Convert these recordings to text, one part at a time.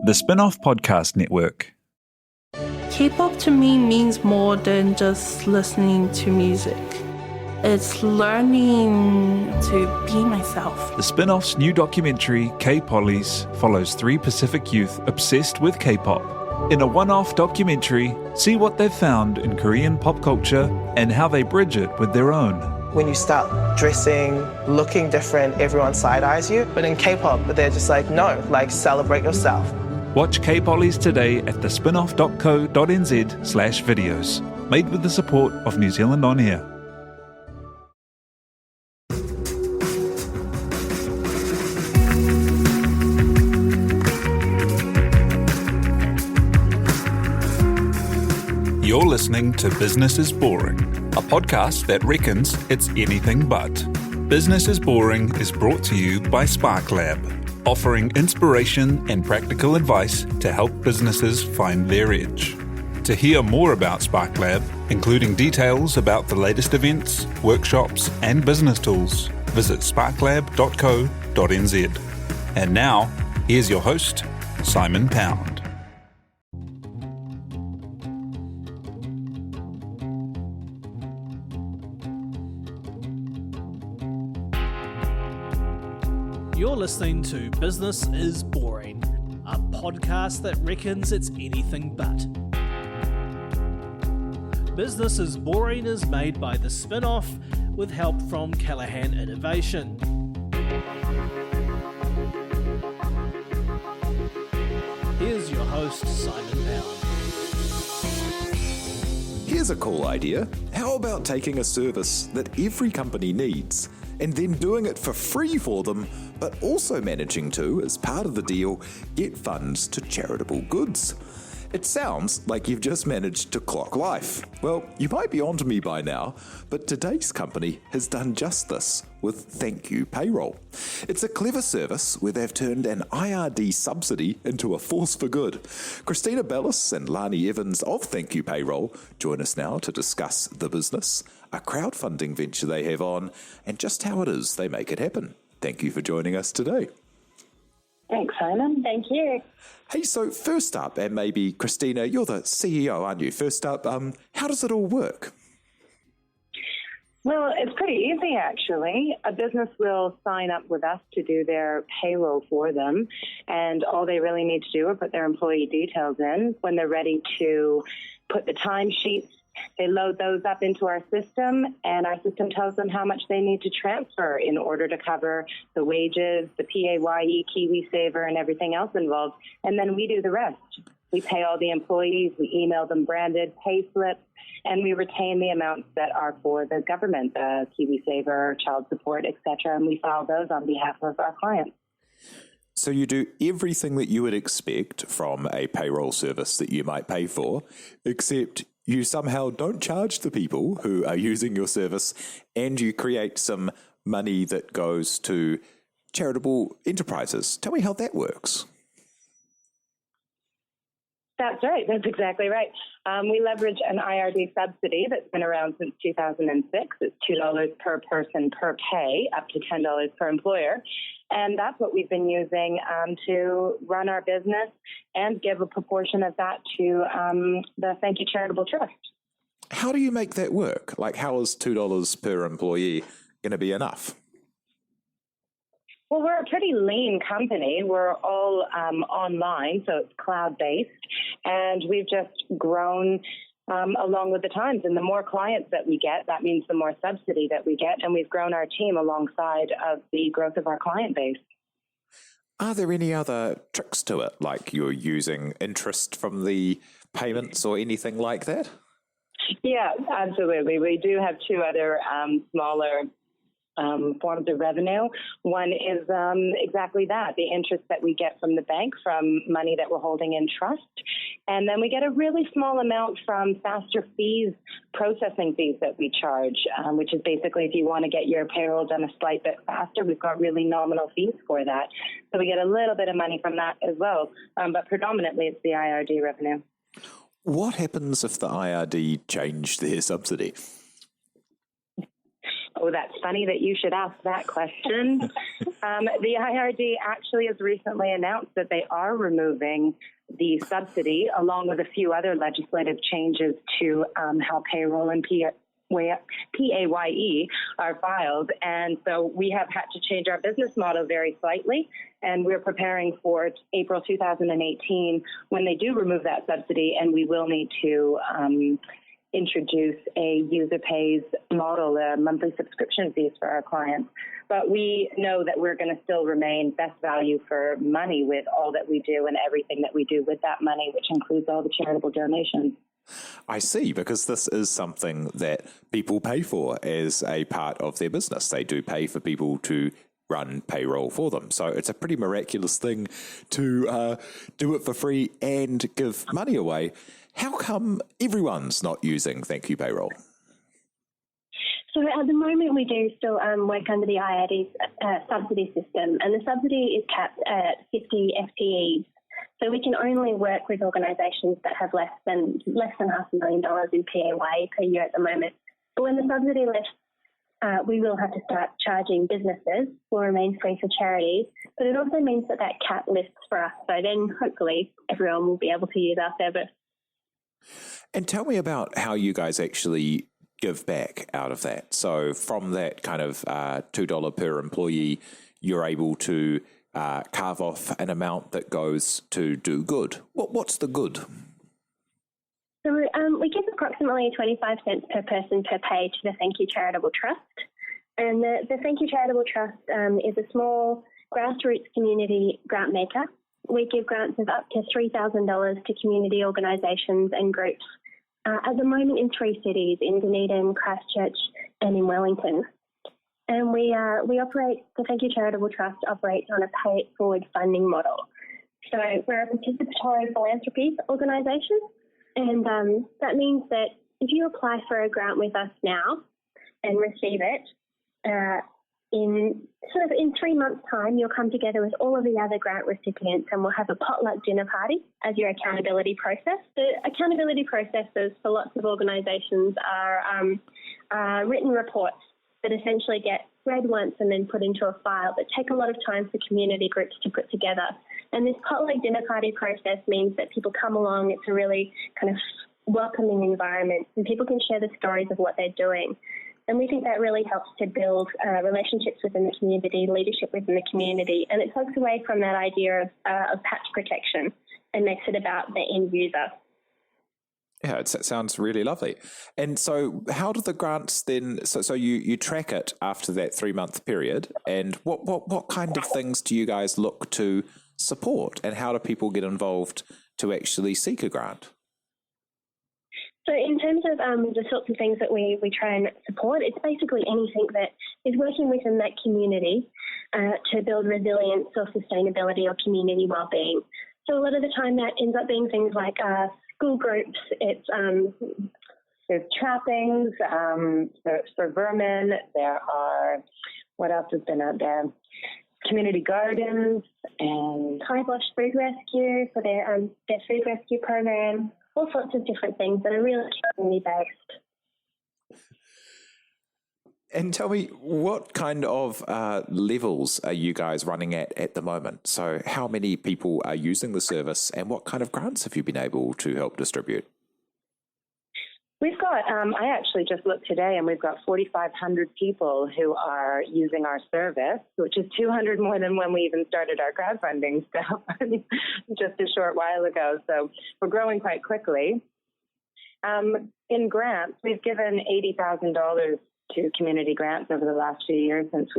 The Spin-off Podcast Network. K-pop to me means more than just listening to music. It's learning to be myself. The Spin-off's new documentary, K-Pollies, follows 3 Pacific youth obsessed with K-pop. In a one-off documentary, see what they've found in Korean pop culture and how they bridge it with their own. When you start dressing, looking different, everyone side-eyes you. But in K-pop, they're just like, no, like celebrate yourself. Watch K-Pollies today at thespinoff.co.nz/videos. Made with the support of New Zealand On Air. You're listening to Business is Boring, a podcast that reckons it's anything but. Business is Boring is brought to you by Spark Lab, offering inspiration and practical advice to help businesses find their edge. To hear more about Spark Lab, including details about the latest events, workshops, and business tools, visit sparklab.co.nz. And now, here's your host, Simon Pound. You're listening to Business is Boring, a podcast that reckons it's anything but. Business is Boring is made by The Spin-off with help from Callaghan Innovation. Here's your host, Simon Pound. Here's a cool idea. How about taking a service that every company needs and then doing it for free for them, but also managing to, as part of the deal, get funds to charitable goods? It sounds like you've just managed to clock life. Well, you might be onto me by now, but today's company has done just this with Thank You Payroll. It's a clever service where they've turned an IRD subsidy into a force for good. Christina Bellis and Lani of Thank You Payroll join us now to discuss the business, a crowdfunding venture they have on, and just how it is they make it happen. Thank you for joining us today. Thanks, Simon. Thank you. Hey, so first up, and maybe Christina, you're the CEO, aren't you? First up, how does it all work? Well, it's pretty easy, actually. A business will sign up with us to do their payroll for them, and all they really need to do is put their employee details in. When they're ready to put the timesheets, they load those up into our system, and our system tells them how much they need to transfer in order to cover the wages, the PAYE, KiwiSaver, and everything else involved. And then we do the rest. We pay all the employees, we email them branded pay slips, and we retain the amounts that are for the government, KiwiSaver, child support, etc., and we file those on behalf of our clients. So you do everything that you would expect from a payroll service that you might pay for, except you somehow don't charge the people who are using your service, and you create some money that goes to charitable enterprises. Tell me how that works. That's right. That's exactly right. We leverage an IRD subsidy that's been around since 2006. It's $2 per person per pay, up to $10 per employer. And that's what we've been using to run our business and give a proportion of that to the Thank You Charitable Trust. How do you make that work? Like, how is $2 per employee going to be enough? Well, we're a pretty lean company. We're all online, so it's cloud-based, and we've just grown along with the times. And the more clients that we get, that means the more subsidy that we get, and we've grown our team alongside of the growth of our client base. Are there any other tricks to it, like you're using interest from the payments or anything like that? Yeah, absolutely. We do have 2 other smaller forms of revenue. One is exactly that, the interest that we get from the bank from money that we're holding in trust. And then we get a really small amount from faster fees, processing fees that we charge, which is basically if you want to get your payroll done a slight bit faster, we've got really nominal fees for that. So we get a little bit of money from that as well. But predominantly it's the IRD revenue. What happens if the IRD change their subsidy? Oh, that's funny that you should ask that question. The IRD actually has recently announced that they are removing the subsidy, along with a few other legislative changes to how payroll and PAYE are filed. And so we have had to change our business model very slightly, and we're preparing for April 2018 when they do remove that subsidy, and we will need to introduce a user pays model, a monthly subscription fees for our clients. But we know that we're going to still remain best value for money with all that we do and everything that we do with that money, which includes all the charitable donations. I see, because this is something that people pay for as a part of their business. They do pay for people to run payroll for them. So it's a pretty miraculous thing to do it for free and give money away. How come everyone's not using Thank You Payroll? So at the moment, we do still work under the IRD subsidy system, and the subsidy is capped at 50 FTEs. So we can only work with organisations that have less than $500,000 in PAYE per year at the moment. But when the subsidy lifts, we will have to start charging businesses. Will remain free for charities, but it also means that cap lifts for us. So then hopefully everyone will be able to use our service. And tell me about how you guys actually give back out of that. So from that kind of $2 per employee, you're able to carve off an amount that goes to do good. What's the good? So we give approximately 25 cents per person per pay to the Thank You Charitable Trust. And the Thank You Charitable Trust is a small grassroots community grant maker. We give grants of up to $3,000 to community organisations and groups, at the moment in 3 cities, in Dunedin, Christchurch and in Wellington. And we operate, the Thank You Charitable Trust operates on a pay-it-forward funding model. So we're a participatory philanthropy organisation, and that means that if you apply for a grant with us now and receive it, in 3 months' time, you'll come together with all of the other grant recipients and we'll have a potluck dinner party as your accountability process. The accountability processes for lots of organisations are written reports that essentially get read once and then put into a file, but take a lot of time for community groups to put together. And this potluck dinner party process means that people come along. It's a really kind of welcoming environment, and people can share the stories of what they're doing. And we think that really helps to build relationships within the community, leadership within the community, and it takes away from that idea of patch protection and makes it about the end user. Yeah, it sounds really lovely. And so how do the grants then, so you track it after that 3-month period, and what kind of things do you guys look to support, and how do people get involved to actually seek a grant? So in terms of the sorts of things that we try and support, it's basically anything that is working within that community to build resilience or sustainability or community wellbeing. So a lot of the time that ends up being things like school groups, there's trappings, for vermin, there are, what else has been out there? Community gardens and Kibosh Food Rescue for their food rescue program. All sorts of different things that are really community-based. And tell me, what kind of levels are you guys running at the moment? So how many people are using the service, and what kind of grants have you been able to help distribute? We've got, I actually just looked today, and we've got 4,500 people who are using our service, which is 200 more than when we even started our crowdfunding stuff just a short while ago. So we're growing quite quickly. In grants, we've given $80,000 to community grants over the last few years since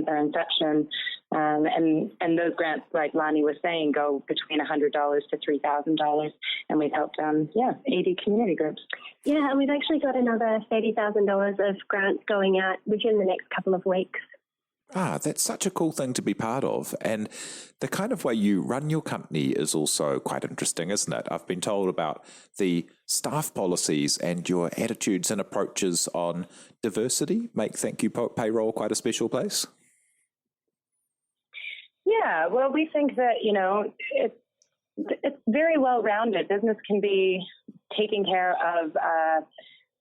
our inception. And those grants, like Lani was saying, go between $100 to $3,000. And we've helped, 80 community groups. Yeah, and we've actually got another $30,000 of grants going out within the next couple of weeks. That's such a cool thing to be part of. And the kind of way you run your company is also quite interesting, isn't it? I've been told about the staff policies and your attitudes and approaches on diversity make Thank You Payroll quite a special place. Yeah, well, we think that, it's very well-rounded. Business can be taking care of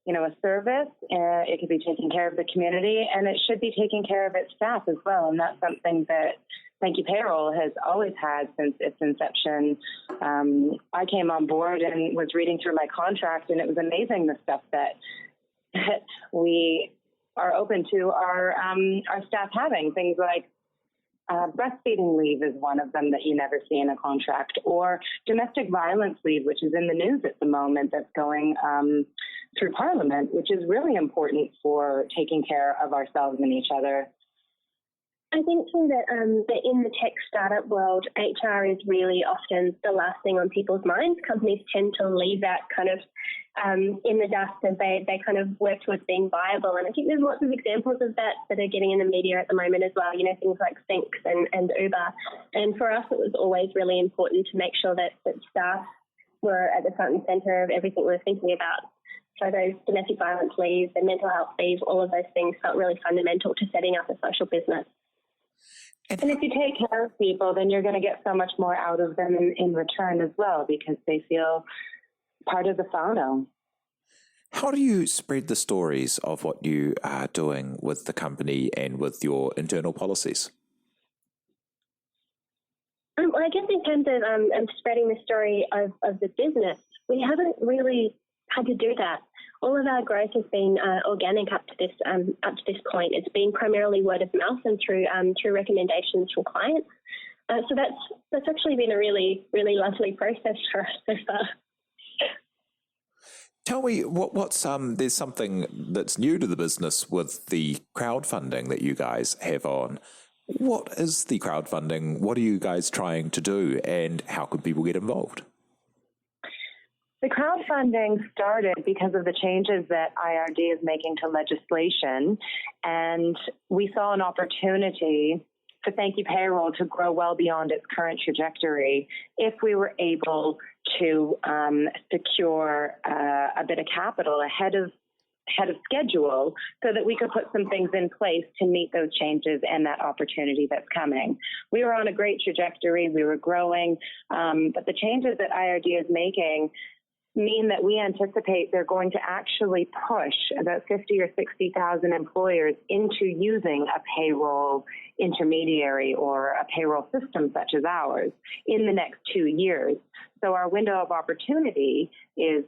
a service. It could be taking care of the community, and it should be taking care of its staff as well. And that's something that Thank You Payroll has always had since its inception. I came on board and was reading through my contract, and it was amazing the stuff that we are open to our staff having. Things like breastfeeding leave is one of them that you never see in a contract, or domestic violence leave, which is in the news at the moment, that's going through Parliament, which is really important for taking care of ourselves and each other. I think too that in the tech startup world, HR is really often the last thing on people's minds. Companies tend to leave that kind of in the dust as they kind of work towards being viable. And I think there's lots of examples of that are getting in the media at the moment as well, things like Sync and Uber. And for us, it was always really important to make sure that staff were at the front and centre of everything we were thinking about. So those domestic violence leave and mental health leave, all of those things felt really fundamental to setting up a social business. And if you take care of people, then you're going to get so much more out of them in return as well, because they feel part of the whānau. How do you spread the stories of what you are doing with the company and with your internal policies? Well, I guess in terms of spreading the story of the business, we haven't really had to do that. All of our growth has been organic up to this point. It's been primarily word of mouth and through recommendations from clients. So that's actually been a really, really lovely process for us so far. Tell me, what's there's something that's new to the business with the crowdfunding that you guys have on. What is the crowdfunding? What are you guys trying to do, and how can people get involved? The crowdfunding started because of the changes that IRD is making to legislation, and we saw an opportunity for Thank You Payroll to grow well beyond its current trajectory if we were able to secure a bit of capital ahead of schedule, so that we could put some things in place to meet those changes and that opportunity that's coming. We were on a great trajectory. We were growing, but the changes that IRD is making mean that we anticipate they're going to actually push about 50 or 60,000 employers into using a payroll intermediary or a payroll system such as ours in the next 2 years. So our window of opportunity is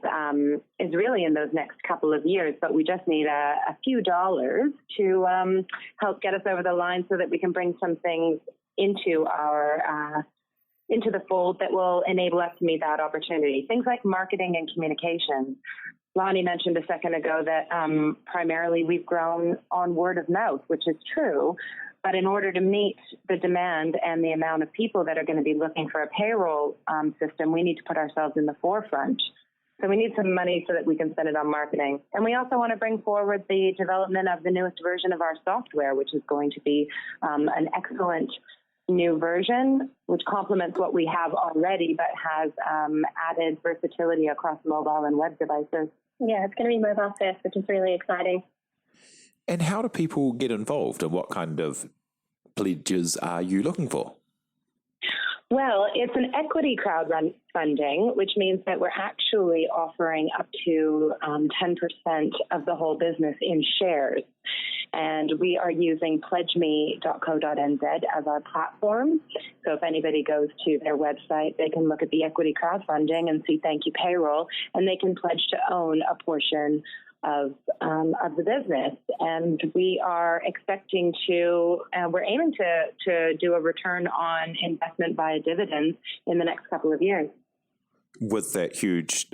really in those next couple of years, but we just need a few dollars to help get us over the line so that we can bring some things into the fold that will enable us to meet that opportunity. Things like marketing and communication. Lani mentioned a second ago that primarily we've grown on word of mouth, which is true. But in order to meet the demand and the amount of people that are going to be looking for a payroll system, we need to put ourselves in the forefront. So we need some money so that we can spend it on marketing. And we also want to bring forward the development of the newest version of our software, which is going to be an excellent new version, which complements what we have already, but has added versatility across mobile and web devices. Yeah, it's going to be mobile first, which is really exciting. And how do people get involved, and what kind of pledges are you looking for? Well, it's an equity crowdfunding, which means that we're actually offering up to 10% of the whole business in shares. And we are using pledgeme.co.nz as our platform. So if anybody goes to their website, they can look at the equity crowdfunding and see Thank You Payroll, and they can pledge to own a portion of the business. And we are expecting we're aiming to do a return on investment via dividends in the next couple of years. With that huge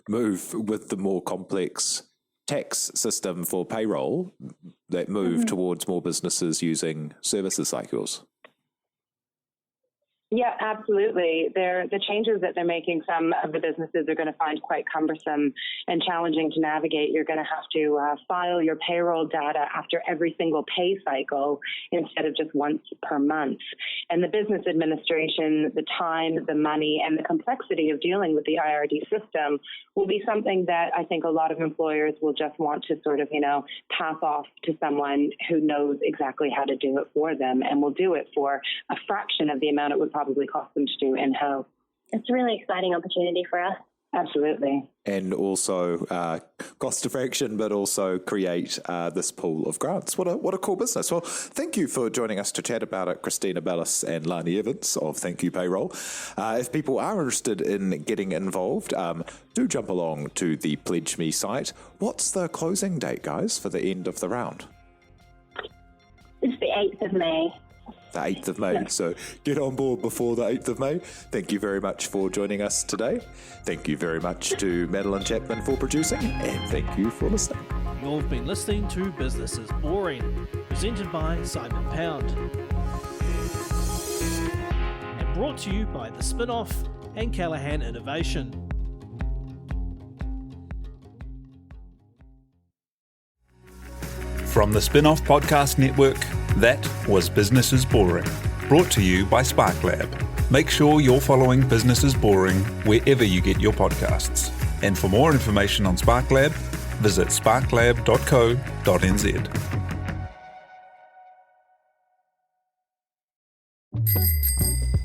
move with the more complex tax system for payroll, that move towards more businesses using services like yours. Yeah, absolutely. The changes that they're making, some of the businesses are going to find quite cumbersome and challenging to navigate. You're going to have to file your payroll data after every single pay cycle instead of just once per month. And the business administration, the time, the money, and the complexity of dealing with the IRD system will be something that I think a lot of employers will just want to sort of, pass off to someone who knows exactly how to do it for them and will do it for a fraction of the amount it would probably cost them to do in-house. It's a really exciting opportunity for us. Absolutely. And also cost of action, but also create this pool of grants. What a cool business. Well, thank you for joining us to chat about it, Christina Bellis and Lani Evans of Thank You Payroll. If people are interested in getting involved, do jump along to the Pledge Me site. What's the closing date, guys, for the end of the round? It's the 8th of May. The 8th of May. So get on board before the 8th of May. Thank you very much for joining us today. Thank you very much to Madeline Chapman for producing, and thank you for listening. You've been listening to Business is Boring, presented by Simon Pound. And brought to you by The Spin-Off and Callaghan Innovation. From the Spin-Off Podcast Network, that was Business is Boring, brought to you by SparkLab. Make sure you're following Business is Boring wherever you get your podcasts. And for more information on SparkLab, visit sparklab.co.nz.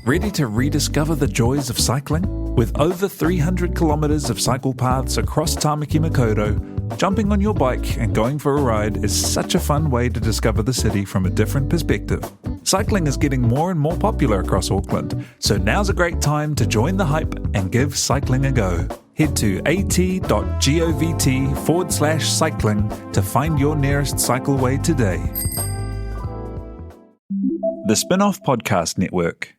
Ready to rediscover the joys of cycling? With over 300 kilometres of cycle paths across Tamaki Makaurau, jumping on your bike and going for a ride is such a fun way to discover the city from a different perspective. Cycling is getting more and more popular across Auckland, so now's a great time to join the hype and give cycling a go. Head to at.govt/cycling to find your nearest cycleway today. The Spin-Off Podcast Network.